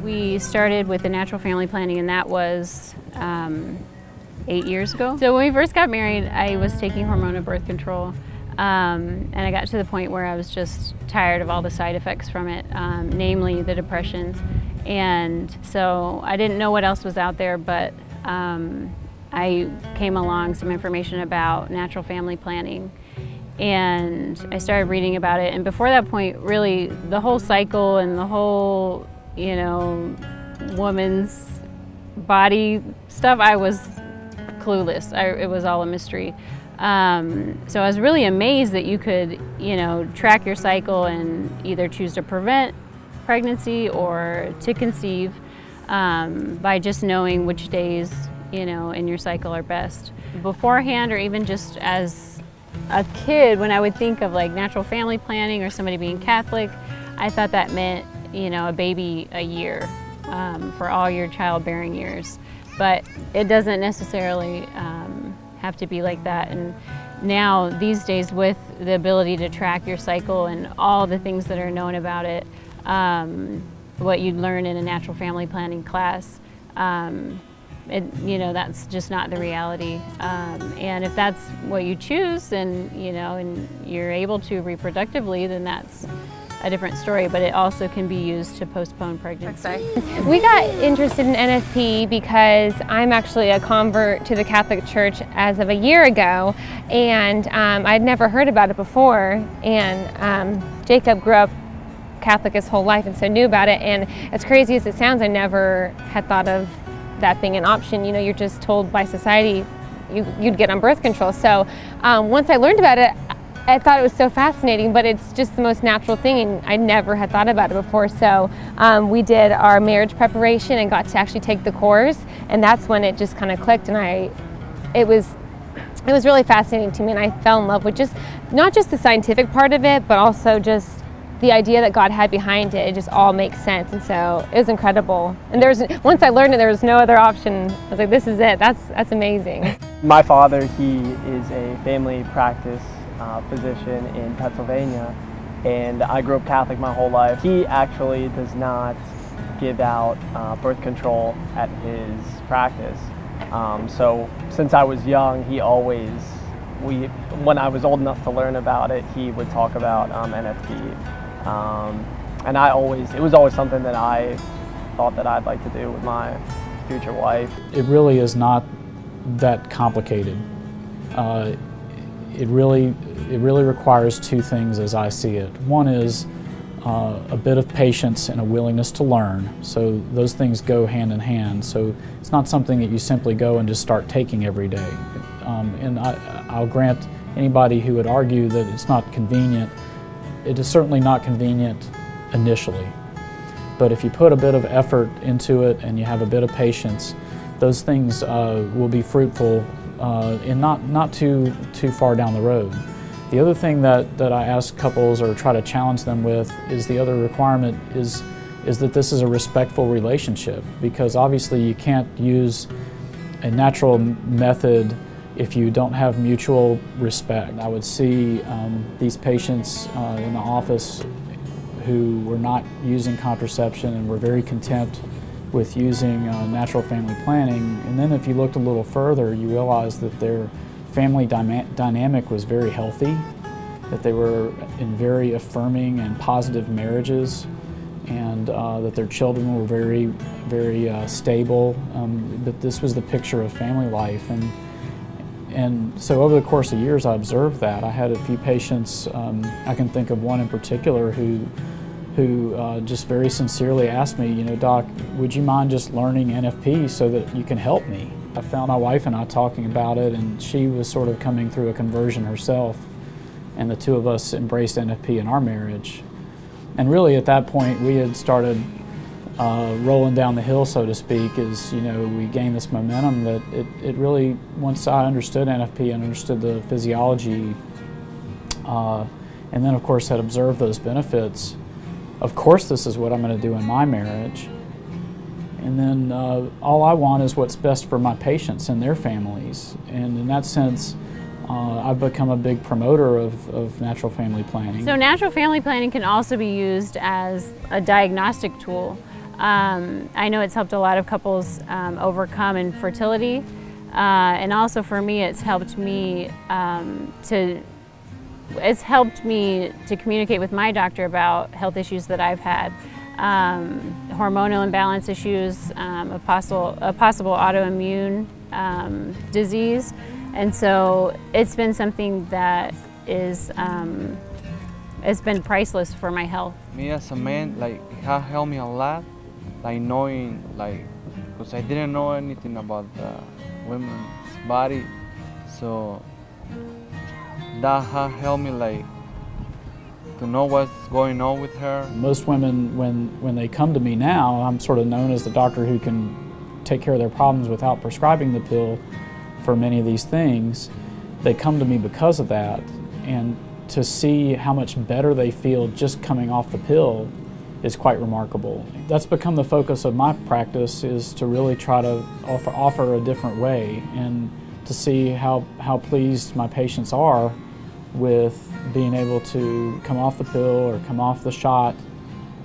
We started with the natural family planning, and that was 8 years ago. So when we first got married, I was taking hormonal birth control, and I got to the point where I was just tired of all the side effects from it, namely the depression. And so I didn't know what else was out there, but I came along some information about natural family planning, and I started reading about it. And before that point, really, the whole cycle and the whole, woman's body stuff, I was clueless. It was all a mystery. So I was really amazed that you could, track your cycle and either choose to prevent pregnancy or to conceive by just knowing which days, in your cycle are best. Beforehand, or even just as a kid, when I would think of like natural family planning or somebody being Catholic, I thought that meant, a baby a year for all your childbearing years. But it doesn't necessarily have to be like that. And now, these days, with the ability to track your cycle and all the things that are known about it, what you'd learn in a natural family planning class, that's just not the reality. And if that's what you choose, and you're able to reproductively, then that's a different story. But it also can be used to postpone pregnancy. We got interested in NFP because I'm actually a convert to the Catholic Church as of a year ago, and I'd never heard about it before. And Jacob grew up Catholic his whole life, and so knew about it. And as crazy as it sounds, I never had thought of that being an option. You're just told by society you'd get on birth control. So once I learned about it, I thought it was so fascinating, but it's just the most natural thing, and I never had thought about it before. So we did our marriage preparation and got to actually take the course, and that's when it just kind of clicked, and it was really fascinating to me, and I fell in love with not just the scientific part of it, but also just the idea that God had behind it. It just all makes sense, and so it was incredible. And once I learned it, there was no other option. I was like, this is it. That's amazing. My father, he is a family practice physician in Pennsylvania, and I grew up Catholic my whole life. He actually does not give out birth control at his practice. So since I was young, when I was old enough to learn about it, he would talk about NFP. And it was always something that I thought that I'd like to do with my future wife. It really is not that complicated. It really requires two things as I see it. One is a bit of patience and a willingness to learn. So those things go hand in hand. So it's not something that you simply go and just start taking every day. And I'll grant anybody who would argue that it's not convenient. It is certainly not convenient initially. But if you put a bit of effort into it and you have a bit of patience, those things will be fruitful and not too far down the road. The other thing that I ask couples or try to challenge them with is the other requirement is that this is a respectful relationship, because obviously you can't use a natural method if you don't have mutual respect. I would see these patients in the office who were not using contraception and were very content with using natural family planning, and then if you looked a little further, you realize that their family dynamic was very healthy, that they were in very affirming and positive marriages, and that their children were very, very stable. But this was the picture of family life. And so over the course of years, I observed that. I had a few patients, I can think of one in particular who just very sincerely asked me, Doc, would you mind just learning NFP so that you can help me? I found my wife and I talking about it, and she was sort of coming through a conversion herself, and the two of us embraced NFP in our marriage. And really at that point, we had started rolling down the hill, so to speak, as we gained this momentum that it really, once I understood NFP and understood the physiology, and then of course had observed those benefits, of course this is what I'm going to do in my marriage. And then all I want is what's best for my patients and their families. And in that sense, I've become a big promoter of natural family planning. So natural family planning can also be used as a diagnostic tool. I know it's helped a lot of couples overcome infertility, and also for me, it's helped me to communicate with my doctor about health issues that I've had, hormonal imbalance issues, a possible autoimmune disease, and so it's been something that is it's been priceless for my health. Me as a man, like, it has helped me a lot, like knowing, like, because I didn't know anything about the women's body, so that has helped me, like, to know what's going on with her. Most women, when they come to me now, I'm sort of known as the doctor who can take care of their problems without prescribing the pill for many of these things. They come to me because of that, and to see how much better they feel just coming off the pill is quite remarkable. That's become the focus of my practice, is to really try to offer a different way, and to see how pleased my patients are with being able to come off the pill or come off the shot,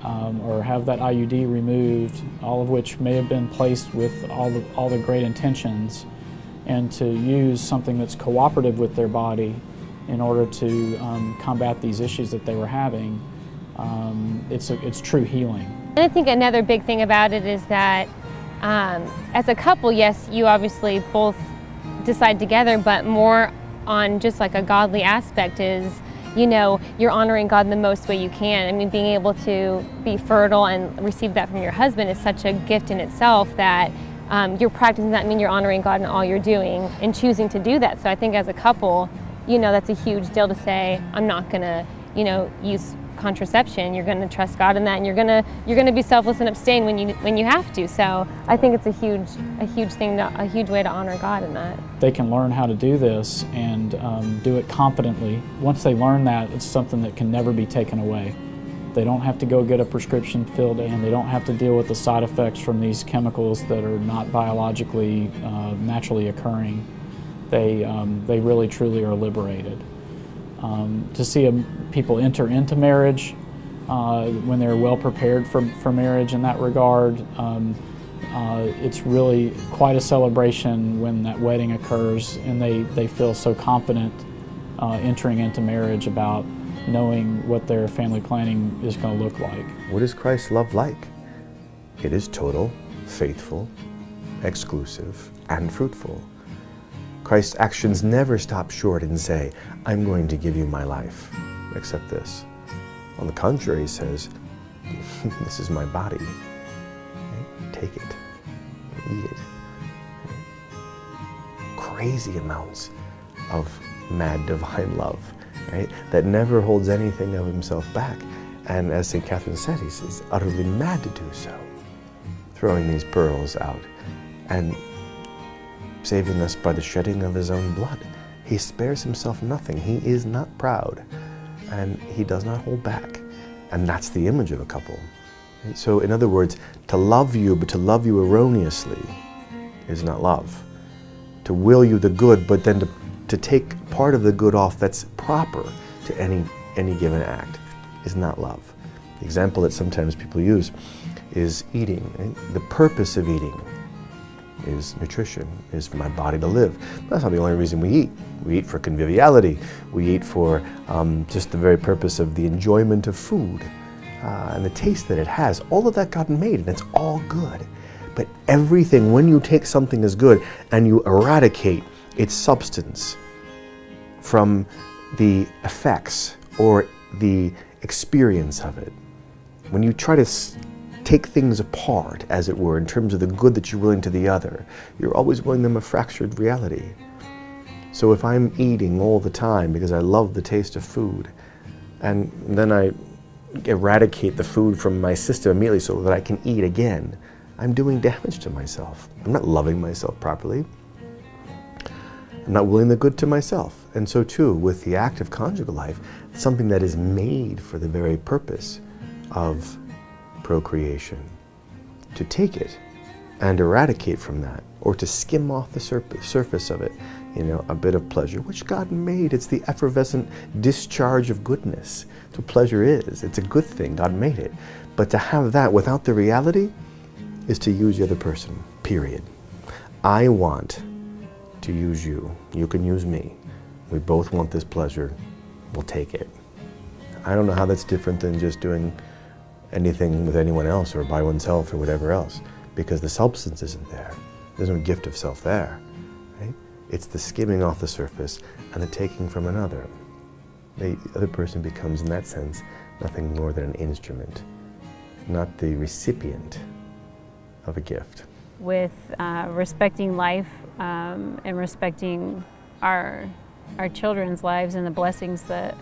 or have that IUD removed, all of which may have been placed with all the great intentions, and to use something that's cooperative with their body in order to combat these issues that they were having. It's true healing. And I think another big thing about it is that as a couple, yes, you obviously both decide together, but more on just like a godly aspect is, you know, you're honoring God in the most way you can. I mean, being able to be fertile and receive that from your husband is such a gift in itself that you're practicing that. I mean, you're honoring God in all you're doing and choosing to do that. So I think as a couple, you know, that's a huge deal to say, I'm not gonna, you know, use contraception. You're gonna trust God in that, and you're gonna be selfless and abstain when you have to. So I think it's a huge thing, a huge way to honor God in that. They can learn how to do this and do it confidently. Once they learn that, it's something that can never be taken away. They don't have to go get a prescription filled in. They don't have to deal with the side effects from these chemicals that are not biologically, naturally occurring. They really truly are liberated. To see people enter into marriage when they're well prepared for marriage in that regard, it's really quite a celebration when that wedding occurs and they feel so confident entering into marriage about knowing what their family planning is going to look like. What is Christ's love like? It is total, faithful, exclusive, and fruitful. Christ's actions never stop short and say, I'm going to give you my life, except this. On the contrary, he says, this is my body. Right? Take it, eat it. Right? Crazy amounts of mad divine love, right? That never holds anything of himself back. And as St. Catherine said, he's utterly mad to do so, throwing these pearls out and saving us by the shedding of his own blood. He spares himself nothing. He is not proud, and he does not hold back. And that's the image of a couple. Right? So in other words, to love you, but to love you erroneously is not love. To will you the good, but then to take part of the good off that's proper to any given act is not love. The example that sometimes people use is eating. Right? The purpose of eating is nutrition, is for my body to live. That's not the only reason we eat. We eat for conviviality. We eat for just the very purpose of the enjoyment of food and the taste that it has. All of that God made, and it's all good. But everything, when you take something as good and you eradicate its substance from the effects or the experience of it, when you try to take things apart, as it were, in terms of the good that you're willing to the other, you're always willing them a fractured reality. So if I'm eating all the time because I love the taste of food, and then I eradicate the food from my system immediately so that I can eat again, I'm doing damage to myself. I'm not loving myself properly. I'm not willing the good to myself. And so too, with the act of conjugal life, it's something that is made for the very purpose of procreation. To take it and eradicate from that, or to skim off the surface of it, a bit of pleasure, which God made. It's the effervescent discharge of goodness. That's what pleasure is. It's a good thing. God made it. But to have that without the reality is to use the other person, period. I want to use you. You can use me. We both want this pleasure. We'll take it. I don't know how that's different than just doing anything with anyone else or by oneself or whatever else, because the substance isn't there. There's no gift of self there, right? It's the skimming off the surface and the taking from another. The other person becomes, in that sense, nothing more than an instrument, not the recipient of a gift. With respecting life and respecting our children's lives and the blessings that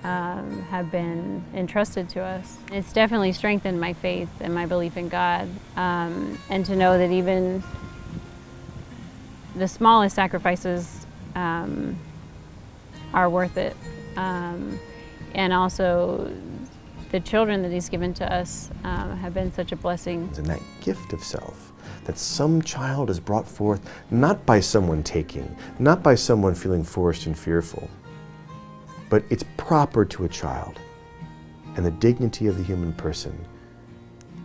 have been entrusted to us. It's definitely strengthened my faith and my belief in God, and to know that even the smallest sacrifices are worth it, and also the children that He's given to us have been such a blessing. And that gift of self that some child is brought forth not by someone taking, not by someone feeling forced and fearful, but it's proper to a child and the dignity of the human person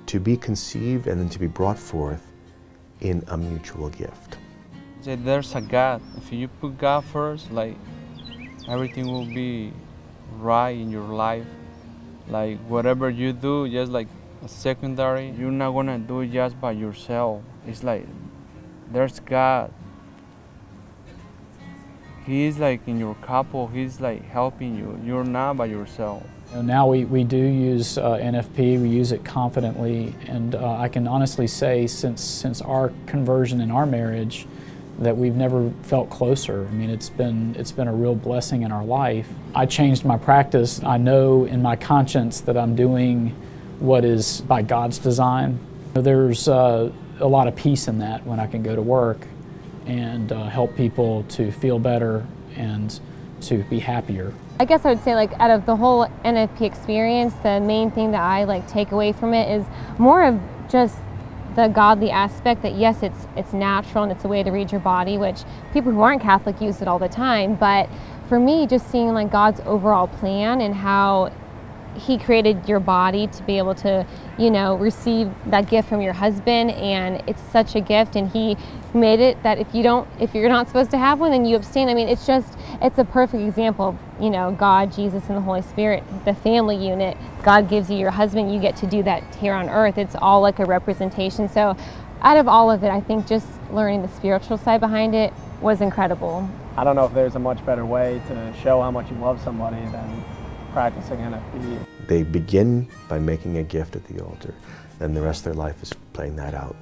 to be conceived and then to be brought forth in a mutual gift. There's a God. If you put God first, like, everything will be right in your life. Like, whatever you do, just like a secondary, you're not gonna do it just by yourself. It's like, there's God. He's like in your couple, He's like helping you. You're not by yourself. Now we do use NFP, we use it confidently, and I can honestly say since our conversion in our marriage that we've never felt closer. I mean, it's been a real blessing in our life. I changed my practice. I know in my conscience that I'm doing what is by God's design. There's a lot of peace in that when I can go to work and help people to feel better and to be happier. I guess I would say, like, out of the whole NFP experience, the main thing that I take away from it is more of just the godly aspect, that yes, it's natural and it's a way to read your body, which people who aren't Catholic use it all the time, but for me, just seeing God's overall plan and how He created your body to be able to, receive that gift from your husband, and it's such a gift, and He made it that if you're not supposed to have one, then you abstain. I mean, it's a perfect example of, God, Jesus, and the Holy Spirit, the family unit. God gives you your husband, you get to do that here on earth. It's all like a representation. So out of all of it, I think just learning the spiritual side behind it was incredible. I don't know if there's a much better way to show how much you love somebody than practicing NFP. They begin by making a gift at the altar, and the rest of their life is playing that out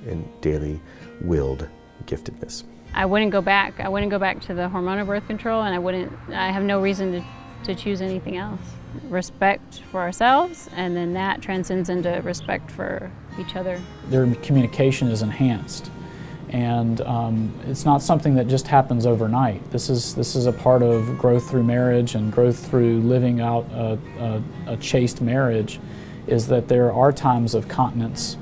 in daily willed giftedness. I wouldn't go back. I wouldn't go back to the hormonal birth control, and I have no reason to choose anything else. Respect for ourselves, and then that transcends into respect for each other. Their communication is enhanced, and it's not something that just happens overnight. This is a part of growth through marriage and growth through living out a chaste marriage, is that there are times of continence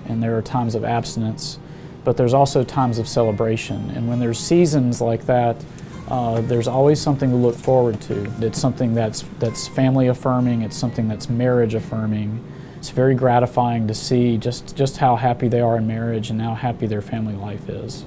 and there are times of abstinence, but there's also times of celebration. And when there's seasons like that, there's always something to look forward to. It's something that's family affirming, it's something that's marriage affirming. It's very gratifying to see just how happy they are in marriage and how happy their family life is.